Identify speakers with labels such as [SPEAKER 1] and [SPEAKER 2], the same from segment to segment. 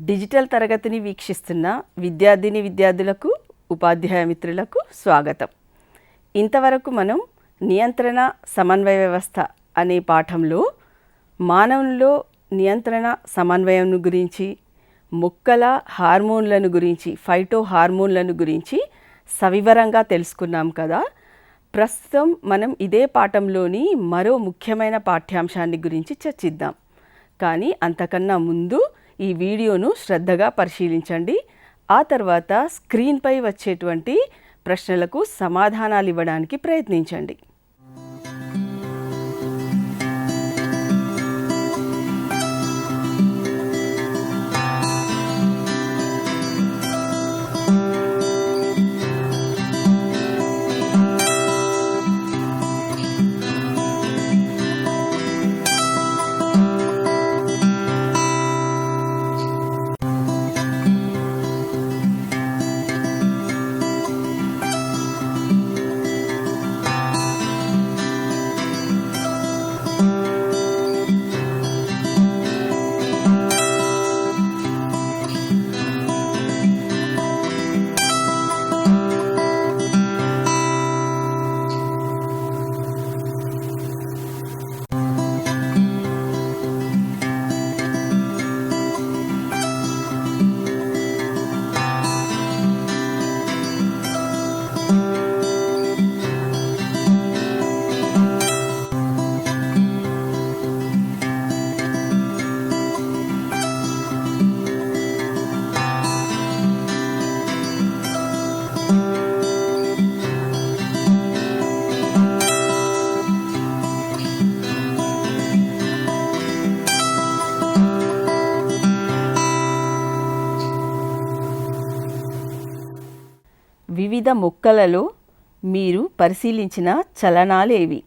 [SPEAKER 1] Digital తరగతిని వీక్షిస్తున్న విద్యార్థులకు ఉపాధ్యాయ మిత్రులకు స్వాగతం. ఇంతవరకు మనం నియంత్రణ సమన్వయ వ్యవస్థ అనే పాఠంలో మానవుల్లో నియంత్రణ సమన్వయం గురించి, మొక్కల హార్మోన్లను గురించి, ఫైటో హార్మోన్లను గురించి సవివరంగా తెలుసుకున్నాం కదా. ప్రస్తుతం మనం ఇదే పాఠంలోని మరో ముఖ్యమైన పాఠ్యాంశాన్ని గురించి చర్చిద్దాం. కానీ అంతకన్నా ముందు ఈ వీడియోను శ్రద్ధగా పరిశీలించండి. ఆ తర్వాత స్క్రీన్పై వచ్చేటువంటి ప్రశ్నలకు సమాధానాలు ఇవ్వడానికి ప్రయత్నించండి. వివిధ మొక్కలలో మీరు పరిశీలించిన చలనాలేవి?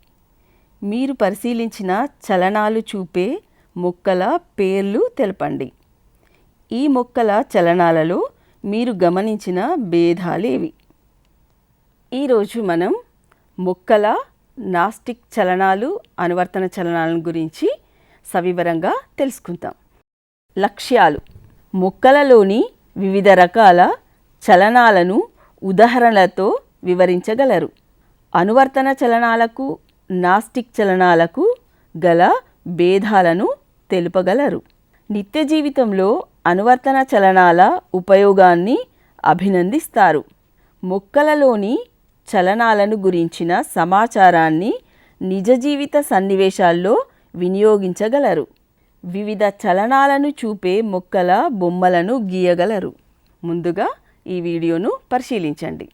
[SPEAKER 1] మీరు పరిశీలించిన చలనాలు చూపే మొక్కల పేర్లు తెలపండి. ఈ మొక్కల చలనాలలో మీరు గమనించిన భేదాలేవి? ఈరోజు మనం మొక్కల నాస్టిక్ చలనాలు, అనువర్తన చలనాలను గురించి సవివరంగా తెలుసుకుందాం. లక్ష్యాలు: మొక్కలలోని వివిధ రకాల చలనాలను ఉదాహరణలతో వివరించగలరు. అనువర్తన చలనాలకు, నాస్టిక్ చలనాలకు గల భేదాలను తెలుపగలరు. నిత్య జీవితంలో అనువర్తన చలనాల ఉపయోగాన్ని అభినందిస్తారు. మొక్కలలోని చలనాలను గురించిన సమాచారాన్ని నిజ జీవిత సన్నివేశాల్లో వినియోగించగలరు. వివిధ చలనాలను చూపే మొక్కల బొమ్మలను గీయగలరు. ముందుగా ఈ వీడియోను పరిశీలించండి.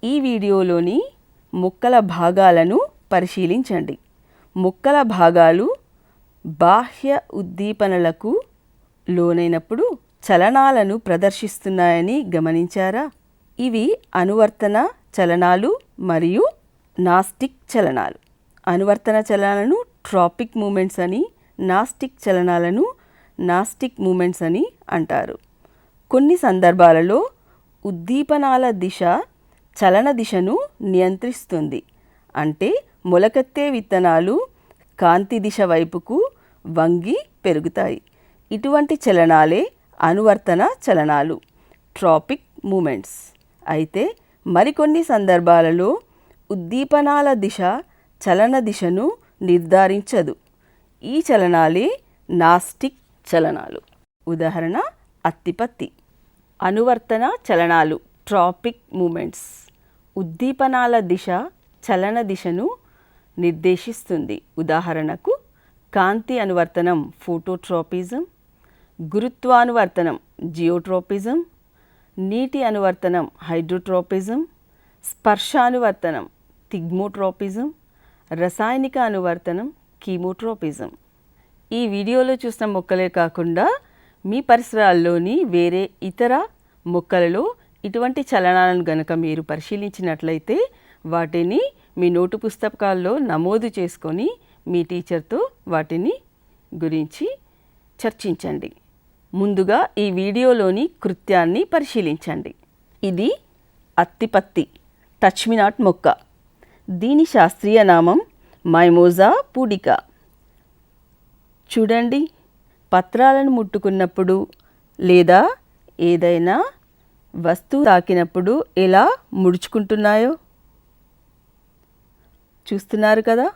[SPEAKER 1] ఈ వీడియోలోని మొక్కల భాగాలను పరిశీలించండి. మొక్కల భాగాలు బాహ్య ఉద్దీపనలకు లోనైనప్పుడు చలనాలను ప్రదర్శిస్తున్నాయని గమనించారా? ఇవి అనువర్తన చలనాలు మరియు నాస్టిక్ చలనాలు. అనువర్తన చలనాలను ట్రాపిక్ మూమెంట్స్ అని, నాస్టిక్ చలనాలను నాస్టిక్ మూమెంట్స్ అని అంటారు. కొన్ని సందర్భాలలో ఉద్దీపనాల దిశ చలన దిశను నియంత్రిస్తుంది. అంటే మొలకెత్తే విత్తనాలు కాంతి దిశ వైపుకు వంగి పెరుగుతాయి. ఇటువంటి చలనాలే అనువర్తన చలనాలు, ట్రాపిక్ మూమెంట్స్. అయితే మరికొన్ని సందర్భాలలో ఉద్దీపనాల దిశ చలన దిశను నిర్ధారించదు. ఈ చలనాలే నాస్టిక్ చలనాలు. ఉదాహరణ: అత్తిపత్తి. అనువర్తన చలనాలు, ట్రాపిక్ మూమెంట్స్. ఉద్దీపనాల దిశ చలన దిశను నిర్దేశిస్తుంది. ఉదాహరణకు కాంతి అనువర్తనం, ఫోటోట్రోపిజం. గురుత్వానువర్తనం, జియోట్రోపిజం. నీటి అనువర్తనం, హైడ్రోట్రోపిజం. స్పర్శానువర్తనం, థిగ్మోట్రోపిజం. రసాయనిక అనువర్తనం, కీమోట్రోపిజం. ఈ వీడియోలో చూసిన మొక్కలే కాకుండా మీ పరిసరాల్లోని వేరే ఇతర మొక్కలలో ఇటువంటి చలనాలను గనక మీరు పరిశీలించినట్లయితే వాటిని మీ నోటు పుస్తకాల్లో నమోదు చేసుకొని మీ టీచర్తో వాటిని గురించి చర్చించండి. ముందుగా ఈ వీడియోలోని కృత్యాన్ని పరిశీలించండి. ఇది అత్తిపత్తి, టచ్ మీ నాట్ మొక్క. దీని శాస్త్రీయ నామం మైమోజా పుడికా. చూడండి, పత్రాలను ముట్టుకున్నప్పుడు లేదా ఏదైనా వస్తువు తాకినప్పుడు ఎలా ముడుచుకుంటున్నాయో చూస్తున్నారు కదా?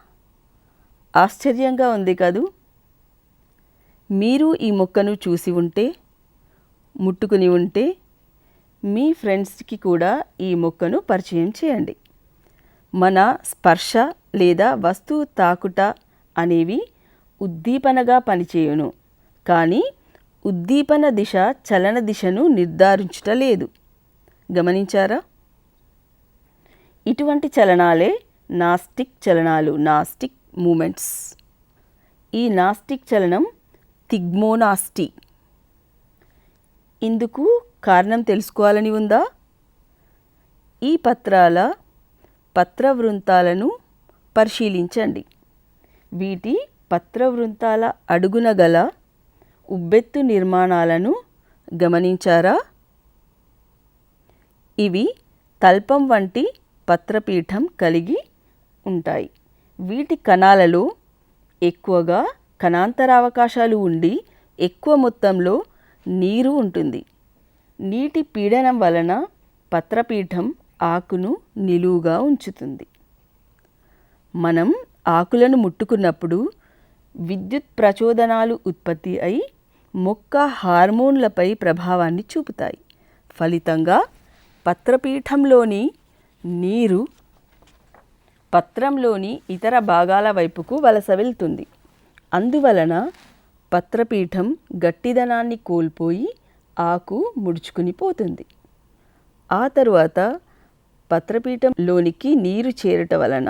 [SPEAKER 1] ఆశ్చర్యంగా ఉంది కదూ? మీరు ఈ మొక్కను చూసి ఉంటే, ముట్టుకుని ఉంటే మీ ఫ్రెండ్స్కి కూడా ఈ మొక్కను పరిచయం చేయండి. మన స్పర్శ లేదా వస్తువు తాకుట అనేవి ఉద్దీపనగా పనిచేయును, కానీ ఉద్దీపన దిశ చలన దిశను నిర్ధారించుటలేదు. గమనించారా? ఇటువంటి చలనాలే నాస్టిక్ చలనాలు, నాస్టిక్ మూమెంట్స్. ఈ నాస్టిక్ చలనం తిగ్మోనాస్టీ. ఇందుకు కారణం తెలుసుకోవాలని ఉందా? ఈ పత్రవృంతాలను పరిశీలించండి. వీటి పత్రవృంతాల అడుగున గల ఉబ్బెత్తు నిర్మాణాలను గమనించారా? ఇవి తల్పం వంటి పత్రపీఠం కలిగి ఉంటాయి. వీటి కణాలలో ఎక్కువగా కణాంతరావకాశాలు ఉండి ఎక్కువ మొత్తంలో నీరు ఉంటుంది. నీటి పీడనం వలన పత్రపీఠం ఆకును నిలువుగా ఉంచుతుంది. మనం ఆకులను ముట్టుకున్నప్పుడు విద్యుత్ ప్రచోదనాలు ఉత్పత్తి అయి మొక్క హార్మోన్లపై ప్రభావాన్ని చూపుతాయి. ఫలితంగా పత్రపీఠంలోని నీరు పత్రంలోని ఇతర భాగాల వైపుకు వలస వెళ్తుంది. అందువలన పత్రపీఠం గట్టిదనాన్ని కోల్పోయి ఆకు ముడుచుకుని పోతుంది. ఆ తరువాత పత్రపీఠంలోనికి నీరు చేరట వలన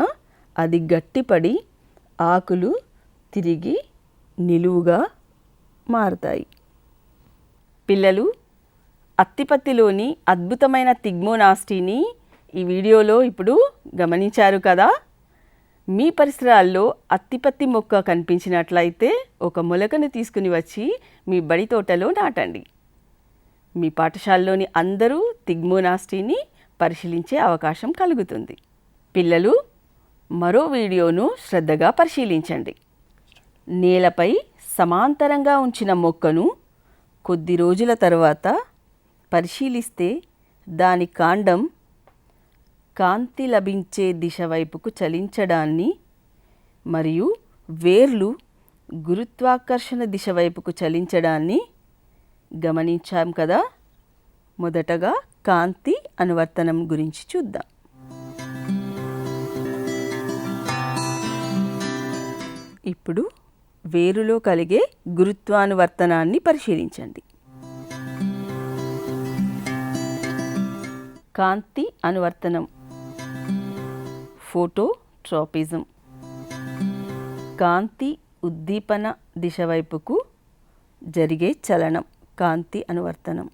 [SPEAKER 1] అది గట్టిపడి ఆకులు తిరిగి నిలువుగా మారతాయి. పిల్లలు, అత్తిపత్తిలోని అద్భుతమైన తిగ్మోనాస్టీని ఈ వీడియోలో ఇప్పుడు గమనించారు కదా? మీ పరిసరాల్లో అత్తిపత్తి మొక్క కనిపించినట్లయితే ఒక మొలకను తీసుకుని వచ్చి మీ బడి తోటలో నాటండి. మీ పాఠశాలలోని అందరూ తిగ్మోనాస్టీని పరిశీలించే అవకాశం కలుగుతుంది. పిల్లలు, మరో వీడియోను శ్రద్ధగా పరిశీలించండి. నేలపై సమాంతరంగా ఉంచిన మొక్కను కొద్ది రోజుల తర్వాత పరిశీలిస్తే దాని కాండం కాంతి లభించే దిశ వైపుకు చలించడాన్ని మరియు వేర్లు గురుత్వాకర్షణ దిశ వైపుకు చలించడాన్ని గమనించాం కదా? మొదటగా కాంతి అనువర్తనం గురించి చూద్దాం. ఇప్పుడు వేరులో కలిగే గురుత్వానువర్తనాన్ని పరిశీలించండి. కాంతి అనువర్తనం, ఫోటోట్రోపిజం. కాంతి ఉద్దీపన దిశ వైపుకు జరిగే చలనం కాంతి అనువర్తనం.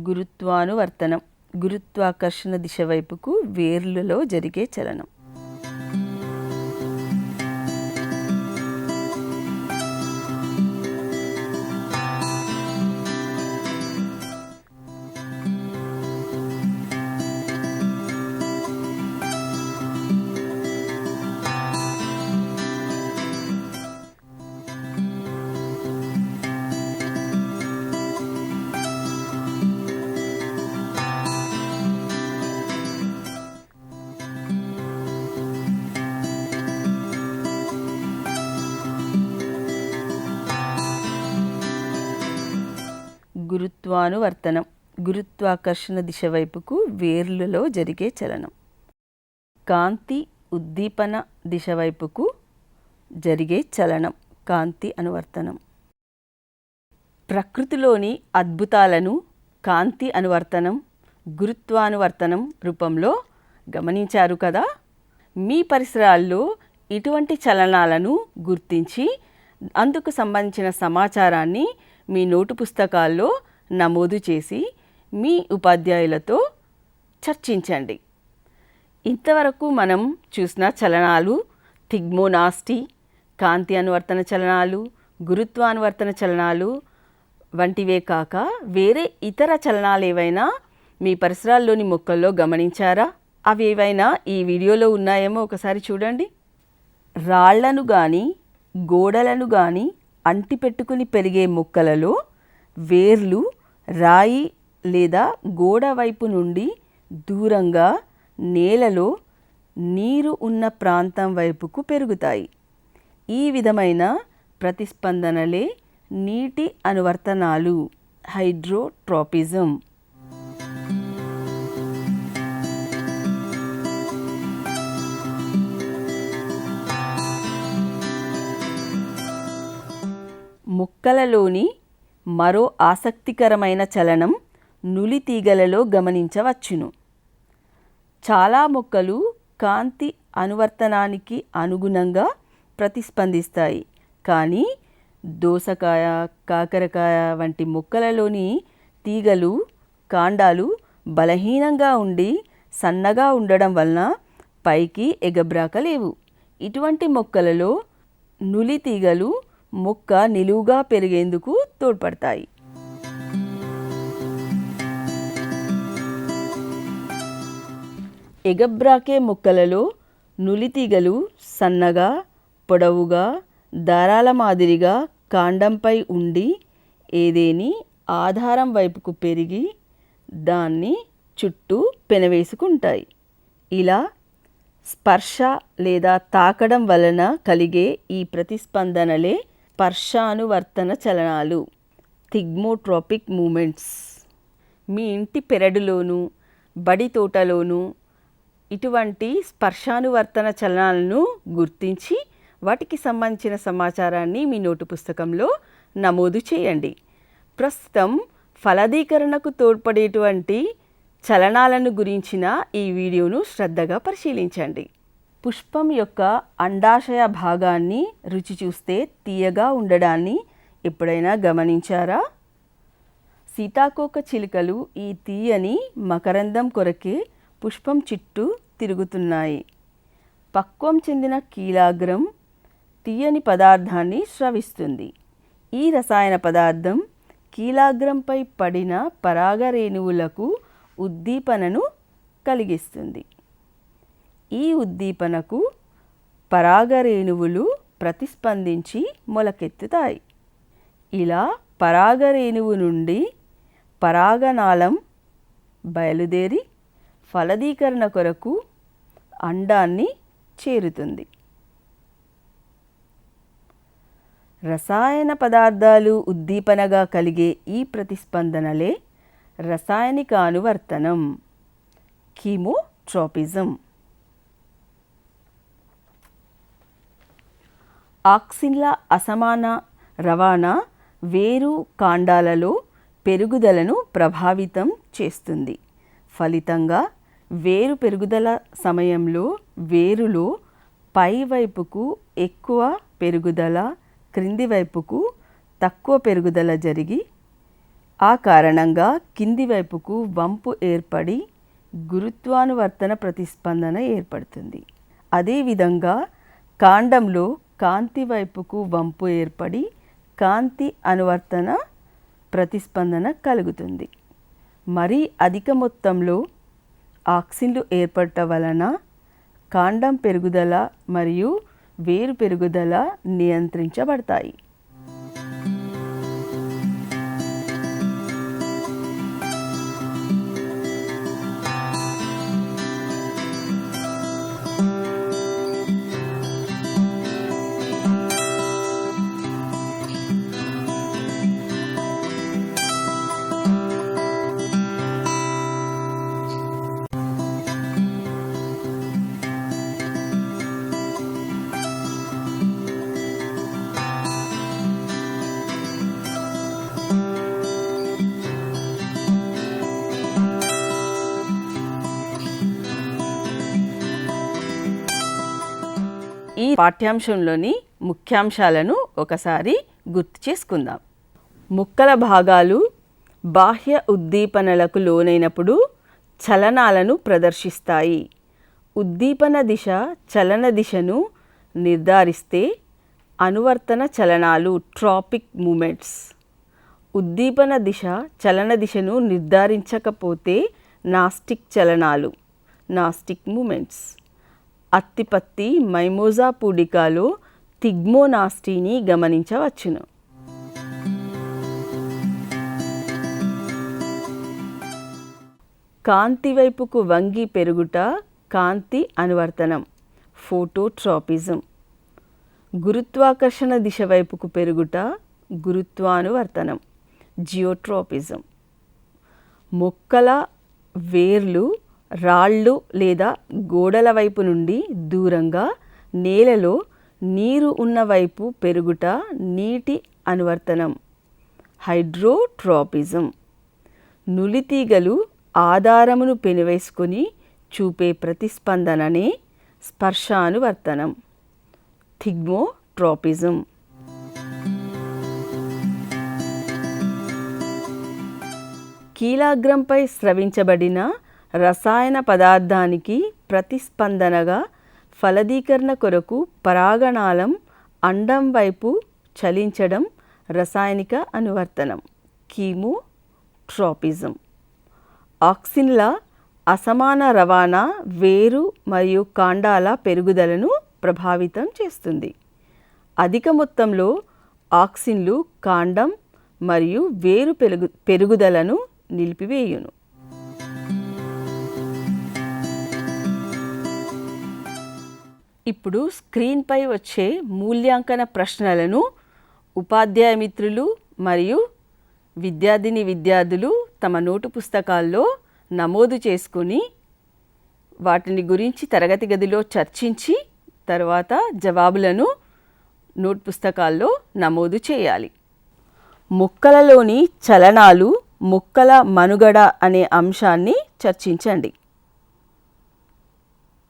[SPEAKER 1] గురుత్వానువర్తనం, గురుత్వాకర్షణ దిశ వైపుకు వేర్లలో జరిగే చలనం. గురుత్వానువర్తనం, గురుత్వాకర్షణ దిశ వైపుకు వేర్లలో జరిగే చలనం. కాంతి ఉద్దీపన దిశ వైపుకు జరిగే చలనం కాంతి అనువర్తనం. ప్రకృతిలోని అద్భుతాలను కాంతి అనువర్తనం, గురుత్వానువర్తనం రూపంలో గమనించారు కదా? మీ పరిసరాల్లో ఇటువంటి చలనాలను గుర్తించి అందుకు సంబంధించిన సమాచారాన్ని మీ నోటు పుస్తకాల్లో నమోదు చేసి మీ ఉపాధ్యాయులతో చర్చించండి. ఇంతవరకు మనం చూసిన చలనాలు తిగ్మోనాస్టీ, కాంతి అనువర్తన చలనాలు, గురుత్వానువర్తన చలనాలు వంటివే కాక వేరే ఇతర చలనాలు ఏవైనా మీ పరిసరాల్లోని మొక్కల్లో గమనించారా? అవి ఏవైనా ఈ వీడియోలో ఉన్నాయేమో ఒకసారి చూడండి. రాళ్లను కానీ గోడలను కానీ అంటిపెట్టుకుని పెరిగే మొక్కలలో వేర్లు రాయి లేదా గోడ వైపు నుండి దూరంగా నేలలో నీరు ఉన్న ప్రాంతం వైపుకు పెరుగుతాయి. ఈ విధమైన ప్రతిస్పందనలే నీటి అనువర్తనాలు, హైడ్రోట్రోపిజం. మొక్కలలోని మరో ఆసక్తికరమైన చలనం నులి తీగలలో గమనించవచ్చును. చాలా మొక్కలు కాంతి అనువర్తనానికి అనుగుణంగా ప్రతిస్పందిస్తాయి. కానీ దోసకాయ, కాకరకాయ వంటి మొక్కలలోని తీగలు, కాండాలు బలహీనంగా ఉండి సన్నగా ఉండడం వలన పైకి ఎగబ్రాకలేవు. ఇటువంటి మొక్కలలో నులి తీగలు మొక్క నిలువుగా పెరిగేందుకు తోడ్పడతాయి. ఎగబ్రాకే మొక్కలలో నులితీగలు సన్నగా, పొడవుగా, దారాల మాదిరిగా కాండంపై ఉండి ఏదేని ఆధారం వైపుకు పెరిగి దాన్ని చుట్టూ పెనవేసుకుంటాయి. ఇలా స్పర్శ లేదా తాకడం వలన కలిగే ఈ ప్రతిస్పందనలే స్పర్శానువర్తన చలనాలు, థిగ్మోట్రోపిక్ మూమెంట్స్. మీ ఇంటి పెరడులోను, బడి తోటలోను ఇటువంటి స్పర్శానువర్తన చలనాలను గుర్తించి వాటికి సంబంధించిన సమాచారాన్ని మీ నోటు పుస్తకంలో నమోదు చేయండి. ప్రస్తుతం ఫలదీకరణకు తోడ్పడేటువంటి చలనాలను గురించిన ఈ వీడియోను శ్రద్ధగా పరిశీలించండి. పుష్పం యొక్క అండాశయ భాగాన్ని రుచి చూస్తే తీయగా ఉండడాన్ని ఎప్పుడైనా గమనించారా? సీతాకోక చిలుకలు ఈ తీయని మకరందం కొరకే పుష్పం చుట్టూ తిరుగుతున్నాయి. పక్వం చెందిన కీలాగ్రం తీయని పదార్థాన్ని స్రవిస్తుంది. ఈ రసాయన పదార్థం కీలాగ్రంపై పడిన పరాగరేణువులకు ఉద్దీపనను కలిగిస్తుంది. ఈ ఉద్దీపనకు పరాగరేణువులు ప్రతిస్పందించి మొలకెత్తుతాయి. ఇలా పరాగరేణువు నుండి పరాగనాళం బయలుదేరి ఫలదీకరణ కొరకు అండాన్ని చేరుతుంది. రసాయన పదార్థాలు ఉద్దీపనగా కలిగే ఈ ప్రతిస్పందనలే రసాయనిక అనువర్తనం, కీమోట్రోపిజం. ఆక్సిన్ల అసమాన రవాణా వేరు కాండాలలో పెరుగుదలను ప్రభావితం చేస్తుంది. ఫలితంగా వేరు పెరుగుదల సమయంలో వేరులో పైవైపుకు ఎక్కువ పెరుగుదల, క్రింది వైపుకు తక్కువ పెరుగుదల జరిగి ఆ కారణంగా కింది వైపుకు వంపు ఏర్పడి గురుత్వానువర్తన ప్రతిస్పందన ఏర్పడుతుంది. అదేవిధంగా కాండంలో కాంతి వైపుకు వంపు ఏర్పడి కాంతి అనువర్తన ప్రతిస్పందన కలుగుతుంది. మరీ అధిక మొత్తంలో ఆక్సిన్లు ఏర్పడటం వలన కాండం పెరుగుదల మరియు వేరు పెరుగుదల నియంత్రించబడతాయి. ఈ పాఠ్యాంశంలోని ముఖ్యాంశాలను ఒకసారి గుర్తు చేసుకుందాం. మొక్కల భాగాలు బాహ్య ఉద్దీపనలకు లోనైనప్పుడు చలనాలను ప్రదర్శిస్తాయి. ఉద్దీపన దిశ చలన దిశను నిర్ధారిస్తే అనువర్తన చలనాలు, ట్రోపిక్ మూమెంట్స్. ఉద్దీపన దిశ చలన దిశను నిర్ధారించకపోతే నాస్టిక్ చలనాలు, నాస్టిక్ మూమెంట్స్. అత్తిపత్తి మైమోజా పూడికాలో థిగ్మోనాస్టీని గమనించవచ్చును. కాంతి వైపుకు వంగి పెరుగుట కాంతి అనువర్తనం, ఫోటోట్రాపిజం. గురుత్వాకర్షణ దిశ వైపుకు పెరుగుట గురుత్వానువర్తనం, జియోట్రోపిజం. మొక్కల వేర్లు రాళ్ళు లేదా గోడల వైపు నుండి దూరంగా నేలలో నీరు ఉన్న వైపు పెరుగుట నీటి అనువర్తనం, హైడ్రోట్రోపిజం. నులితీగలు ఆధారమును పెనవేసుకొని చూపే ప్రతిస్పందననే స్పర్శానువర్తనం, థిగ్మోట్రోపిజం. కీలాగ్రంపై స్రవించబడిన రసాయన పదార్థానికి ప్రతిస్పందనగా ఫలదీకరణ కొరకు పరాగనాళం అండం వైపు చలించడం రసాయనిక అనువర్తనం, కీమోట్రోపిజం. ఆక్సిన్ల అసమాన రవాణా వేరు మరియు కాండాల పెరుగుదలను ప్రభావితం చేస్తుంది. అధిక మొత్తంలో ఆక్సిన్లు కాండం మరియు వేరు పెరుగుదలను నిలిపివేయును. ఇప్పుడు స్క్రీన్పై వచ్చే మూల్యాంకన ప్రశ్నలను ఉపాధ్యాయ మిత్రులు మరియు విద్యార్థులు తమ నోటు పుస్తకాల్లో నమోదు చేసుకొని వాటిని గురించి తరగతి గదిలో చర్చించి తర్వాత జవాబులను నోట్ పుస్తకాల్లో నమోదు చేయాలి. మొక్కలలోని చలనాలు, మొక్కల మనుగడ అనే అంశాన్ని చర్చించండి.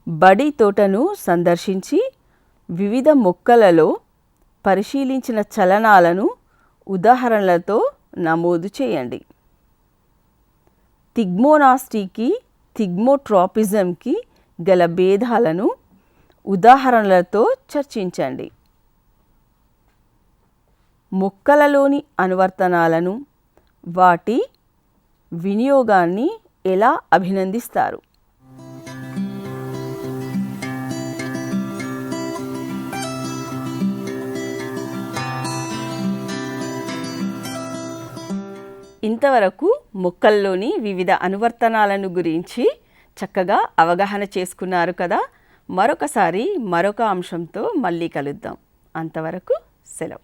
[SPEAKER 1] బడి తోటను సందర్శించి వివిధ మొక్కలలో పరిశీలించిన చలనాలను ఉదాహరణలతో నమోదు చేయండి. థిగ్మోనాస్టీకి థిగ్మోట్రోపిజంకి గల భేదాలను ఉదాహరణలతో చర్చించండి. మొక్కలలోని అనువర్తనాలను, వాటి వినియోగాన్ని ఎలా అభినందిస్తారు? ఇంతవరకు మొక్కల్లోని వివిధ అనువర్తనాలను గురించి చక్కగా అవగాహన చేసుకున్నారు కదా. మరొకసారి మరొక అంశంతో మళ్ళీ కలుద్దాం. అంతవరకు సెలవు.